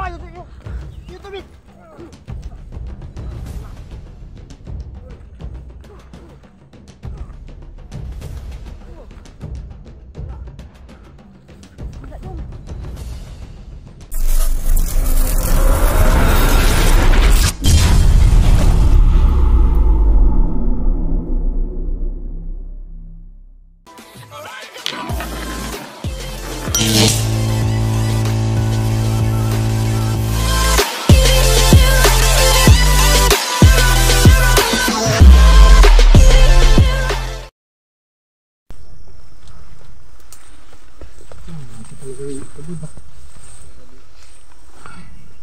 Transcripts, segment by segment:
Yung tubig.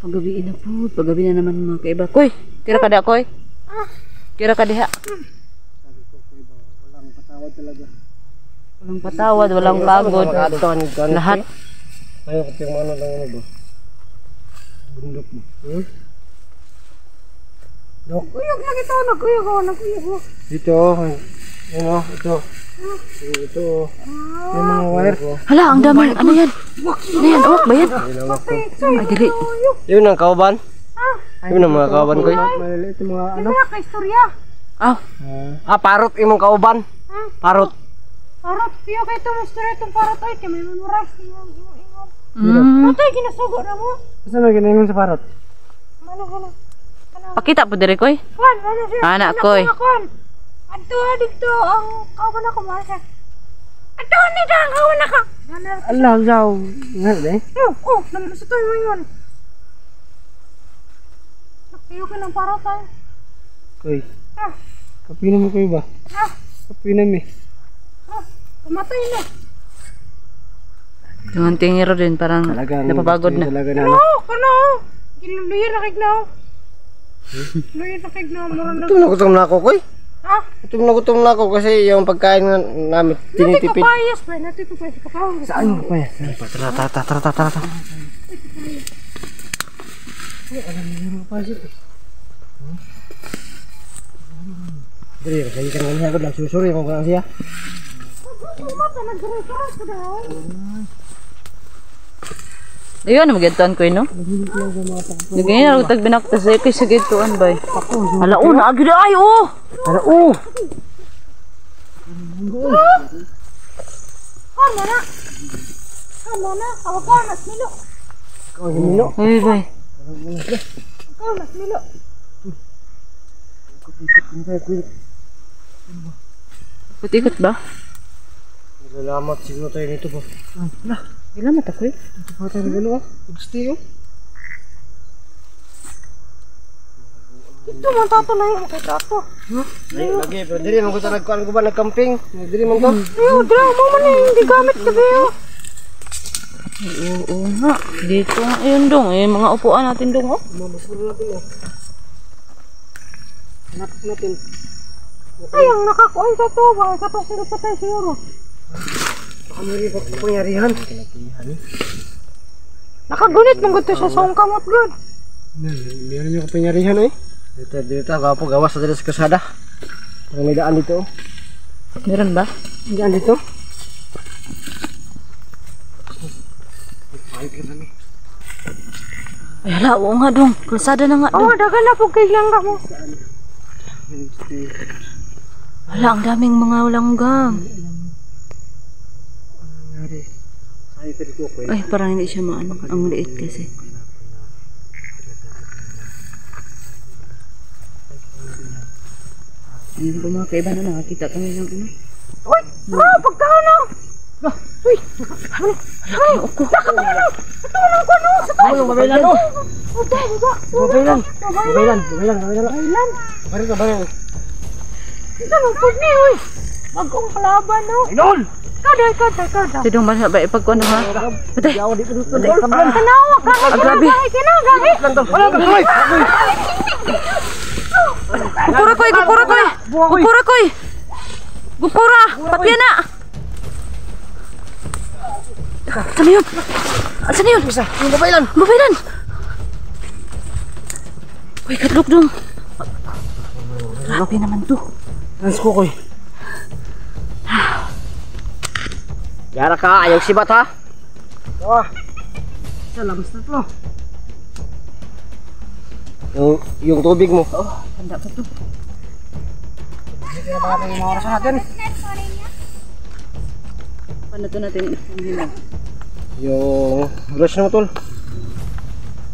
Pagabi na po. Pagabi na naman mga kaiba. Koy, kira ka da, Koy? Kira ka diha. Sabi ko, Kuya, walang patawad talaga. Walang patawad, walang pagod. Lahat. Ayaw ko yung ano lang ano ba? Bundok mo. Dok. Kuyog na kita, nagkuyog ako, nagkuyog ako. Dito, ano, ito. Ito. Yung mga wire. Hala, ang dami. Ano yan? Ano yan? Awak ba yan? Ay, dili. Yun ang kauban? Yun ang mga kauban ko. Maliliit yung mga ano. Wala ka istorya. Parot imong kauban. Parot. Parot, piyo kayo itong istorya itong parot. Ay, kaya may memorize yung. Ito ay ginasugo na mo. Saan na ginayon sa parot? Ano. Pakita po diri, Koy. Kwan, ano siya? Anak, Koy. Adto, dito, ang kawan ako, masa. Adto, nito, ang kawan ako. Allah, yaw. Nga, eh? Naman sa tayo yun. Nakiyo ka ng parot ay. Koy. Kapinan mo kayo ba? Kapinan mo. Kamatay na. Yung tingiro din, parang napapagod na. Kano. Giluluyan na kay Gnaw. Luyan na kay Gnaw. Gutom na ako, Koy. Gutom na ako kasi yung pagkain namin tinitipid. Natin kapayas ba? Natin kapayas. Saan yung kapayas? Tara. Alam mo yung kapayas ito. Dali, kasi ka naman ako lang susuri kung kaya siya. Ayun, magyantuan ko no? Ganyan ako tagbinakta sa'yo kay sa gantuan ba? Hala, naagyo na ay, Hala, Ano na, awaganas nilo. Ikaw yung nilo. Ay, bay. Awaganas nilo. Ikot ba? Salamat siguro tayo nito po. Salamat ako eh. Ito pa tayo nagano Gusto yun. Ito man tato na yun kay tato. Lagi, pero dili man ko ta nagkuan ko ba nagcamping. Dili man ko. Dra mo man hindi gamit ka ba yun. Oo nga. Dito nga yun dong. Mga upuan natin dong Mabasuro natin Hanap natin. Ay, ang nakakuan sa to ba? Sa to sila patay siguro. Baka may pangyarihan. Nakagunit mong gusto sa songkamot good. Meron yung kapangyarihan eh. Dito, gapo gawas sa dito sa kasada. May daan dito. Meron ba? May daan dito. Ay hala, oo nga dong. Kalsada na nga dong. Dagan na po kay langga mo. Hala, ang daming mga langgam. Ay, parang hindi siya maano. Ang liit kasi. Ayun ba mga kaiba na nakakita kami ng ano? Uy! Pagkano! Uy! Ay! Nakabalo! Ito lang ko no! Yung babaylan no! Babaylan! Babaylan! Baril! Ito lang po ni! Uy! Bagong kalaban no! Idol! Kada! Sidong ba ba ipagkuhan ha? Patay! Tanawa ka! Grabe! Kinagahi! Wala ka kamay! Gupura koy! Gupura! Patya na! Saan yun? Saan yun? Yung babaylan! Babaylan! Uy, kadlok dong! Grabe naman to. Trans ko koy. Yara ka, ayaw sibat ha? Sa labas na to. Yung tubig mo. Oh, handa pa to. Hindi na ba natin yung mga oras natin? Paano to natin hinog? Yung brush na mo tol.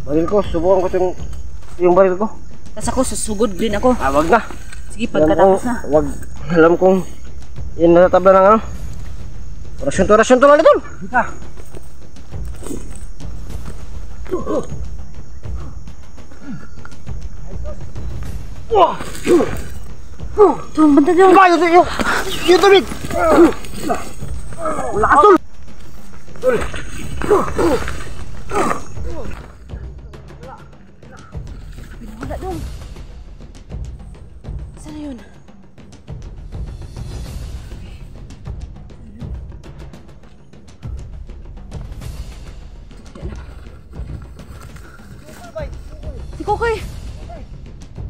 Baril ko, subukan ko yung baril ko. Tapos ako susugod din ako. Wag na. Sige, pagkatapos na. Wag, alam kong yun natatabla ng ano. Orasyon to lang tol. Dita. Wah! Ito, ang banda dyan. Kayo yung tubig. Wala ka tol. Tol. Wala dong. Saan na yun? Si Kokoy!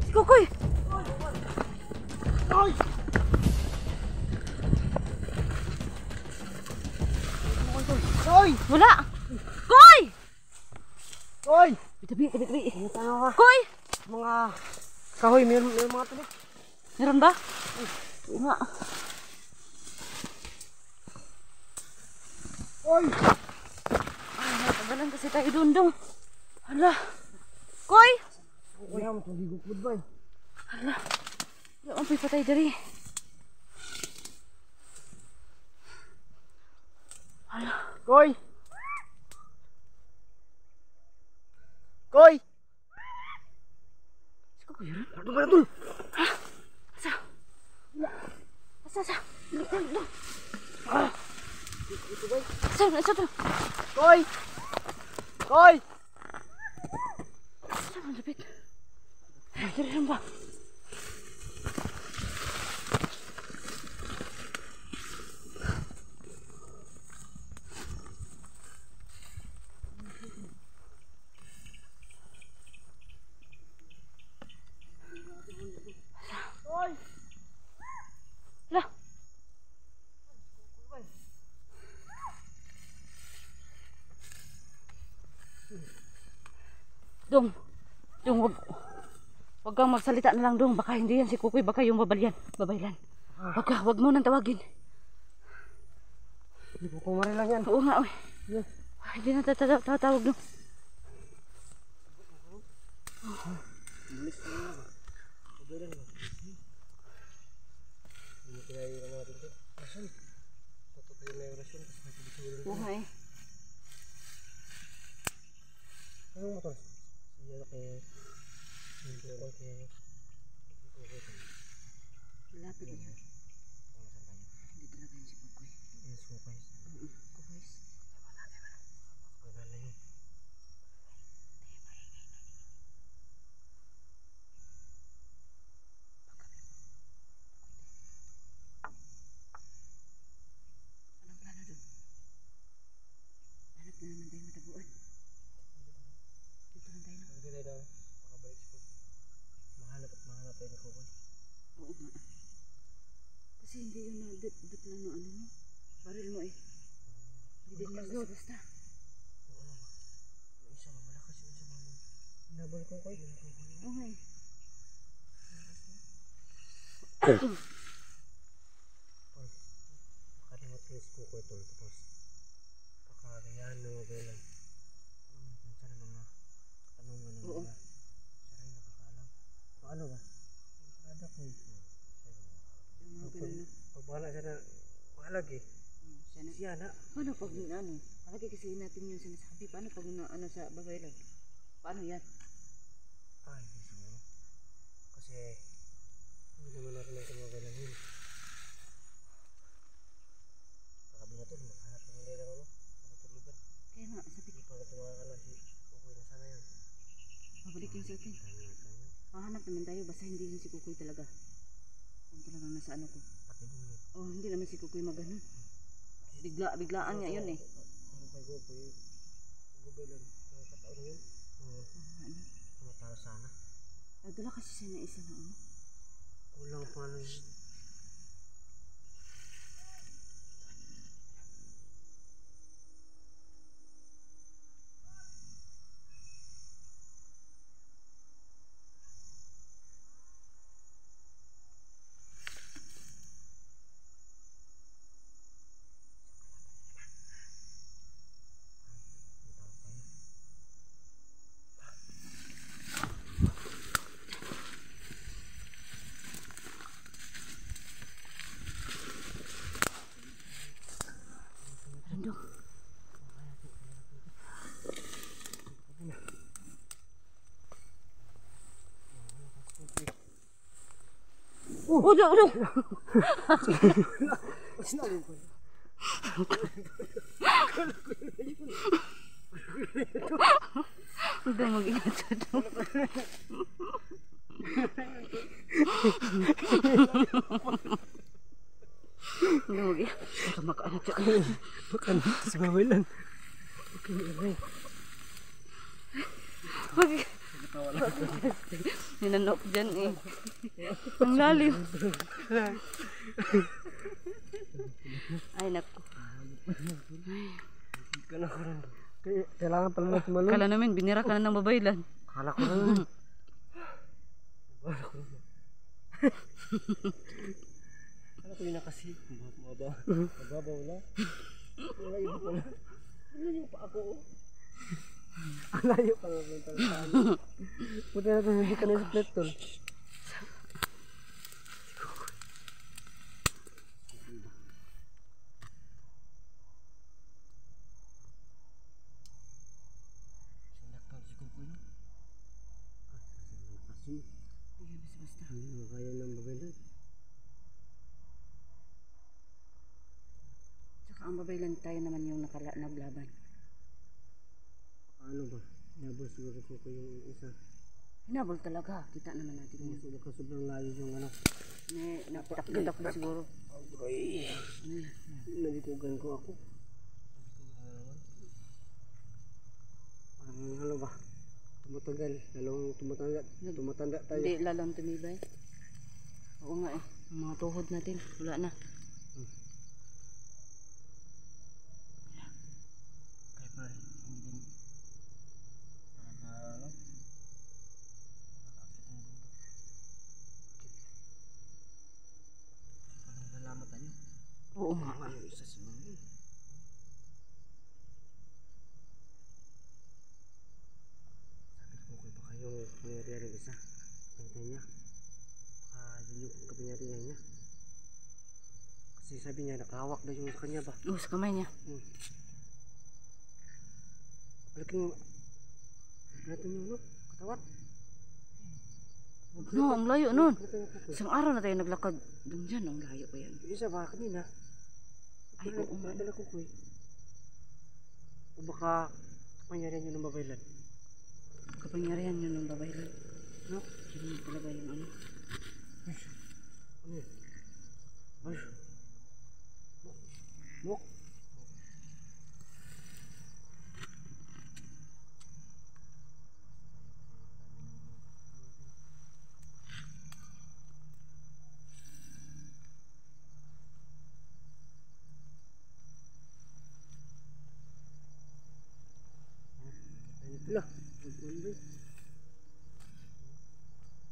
Si Kokoy! Koy! Wala! Koy! Koy! Tabi. Ano ka? Koy! Mga kahoy, meron mga tubig. Meron ba? Oo nga. Koy! Ay, natagalan kasi tayo doon dong. Hala. Koy! Wala mo itong higupod ba eh. Hala. Yung ampay patay dari. Hala. Koy! Koy! Si Kokoy yun? Ano ba na tol? Asa? Asa? Doon. Asa to? Koy! Koy! Asa ang lapit? Ay, dari lang ba? Koy! Hala. Dong, wag kang magsalita na lang dong. Baka hindi yan si Kukoy, baka yung babaylan. Wag mo nang tawagin. Hindi ko kumari lang yan. Oo nga, oy. Hindi na tatawag dong. Bilis na lang ba? Pagbilan mo. Hindi kaya yung natin ito. Asan? Totoo na yung orasyon. Oo nga eh. Anong motor? Siya kay... Hindi ko kay... Malapit na yun. Hindi talaga yun si Kukoy. Yes, Kukoy. Kukoy. Bagal na yun. Anong plano dun? Hanap na naman tayo matabuan. Dito lang tayo na. Hindi tayo daw. Makabalik si Kukoy. Mahanap tayo ni Kukoy. Oo nga. Kasi hindi yun na-dot lang ng ano mo. Baril mo eh. Hindi din mag basta. Oo. Yung isa mamalakas yung isa mamon. Hinabal ko Kukoy. Oo nga eh. Makalimot kayo si Kukoy tol. Tapos kakagayahan ng mabilan. Minsan ang mga katanungan ng Oo. mga siya rin nakakaalam. Paano ba? Ada ko eh. Yung mga ganun na. Pagbahala siya na maalag eh. Siya na. Siya na. Paano pag ano? Palagi kasi natin yung sinasabi. Paano pag ano sa babae lang? Paano yan? Ay, hindi siguro. Kasi hindi naman natin ang kumagalan yun. Pakabi na tol, makahanap naman nila ng ano, makatulugan. Kaya nga, sabi Hindi ko, pa tumakakala si Kukoy na sana yun. babalik yun sa atin. Dami na tayo. Mahanap naman tayo, basta hindi yun si Kukoy talaga. Kung talagang nasa ano ko. Pati din yun. Oh, hindi naman si Kukoy magano. Biglaan niya yun eh. Ano kay Kukoy? Gubay lang. Mga kataon na yun. Oo. Ano? Tumatalo sana. Nagdala kasi siya na isa na ano. Kulang pa na yun. Udo, udo. Sinabi ko. Udo, mag-ingat sa udo. Udo, mag-ingat. Baka makaanap siya. Makan sa bawilan. Okay, okay. Ninanok dyan eh. Ang lalim. Ay, naku. Kailangan pala natin malun. Kala namin, binira ka na ng babaylan. Kala ko naman. Kala ko yun na kasi. Mababaw na. Wala yun pala. Wala pa ako. Ang layo pa nga punta sa ano. Puti natin hindi ka na sa plate tol. Hindi kaya ng babaylan. Tsaka ang babaylan tayo naman yung naglaban. Ano ba? Nabol siguro ko yung isa. Hinabol talaga. Kita naman natin yun. So, baka sobrang layo yung ano. Natakbo siguro. Ay, nalitugan ko ako. Ano ba? Tumatagal. Lalong tumatanda tayo. Hindi lalong tumibay. Oo nga eh. Ang mga tuhod natin. Wala na. Kaya pa rin. Hindi din. Nakakaano? Nakakakit ng bundok. Parang nalaman tayo. Oo nga. Ano isa si Mami? Sabi ko baka yung pangyarihan ng isa. Pantay niya. Baka yun yung kapangyarihan niya. Kasi sabi niya nakahawak na yung sa kanya ba? Oo, sa kamay niya. Malaking natin yung ano, katawan. No, ang layo nun. Nakita niya po. Isang araw na tayo naglakad. Doon dyan, ang layo pa yan. Yung isa ba kanina? Ay, oo nga. Nadala ko ko eh. O baka kapangyarihan yun ng babaylan. Kapangyarihan yun ng babaylan. No? Yun talaga yung ano. Ano yun? Ay. Mok. Lah, nagmamay.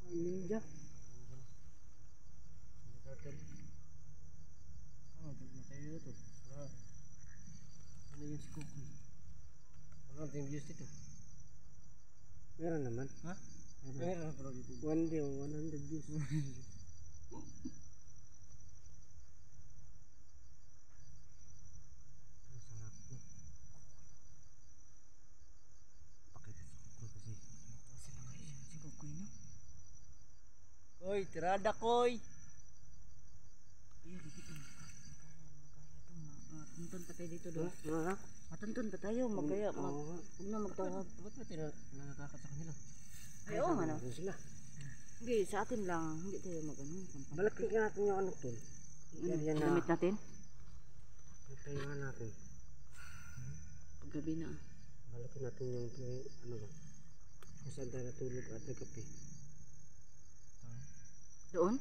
Ay, ninja. Ano yun si Kukoy? Wala natin views dito. Meron naman. Ha? Meron pero dito. One day, 100 views. Ang sarap no? Pakita si Kukoy kasi. Kasi mga iyan, si Kukoy, no? Koy, tirada Koy! Ayun, dito. Matuntun pa tayo dito doon. Ha? Matuntun pa tayo. Magkaya, huwag na magtawag. Ba't ba nakakakat sa kanila? Ay, oo nga, no? Ano sila? Hindi, sa atin lang. Hindi tayo mag-ano. Balakin ka natin yung ano tol. Yan na. Gamit natin. Pagtayangan natin. Paggabi na. Balakin natin yung ano ba? Kung saan tayo natulog at nagkape. Doon?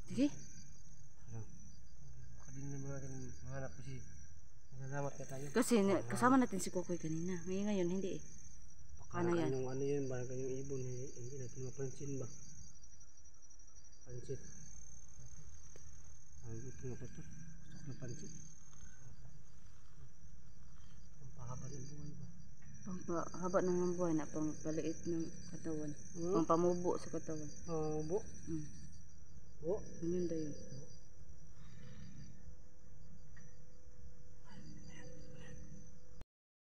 Sige. Ano? Baka din naman natin mahanap kasi nagalamat ka tayo. Kasi kasama natin si Kukoy kanina. Ngayon hindi eh. Paano yan? Yung ano yun, parang yung ibon, hindi natin mapansin ba? Pansit. Ang ito nga pa ito. Gusto ko na pansit. Ang pahaba ng buhay ba? Pampahaba ng buhay na pampaliit ng katawan. Pampamubo sa katawan. Bu? Mm. Bu? Yun daw yun.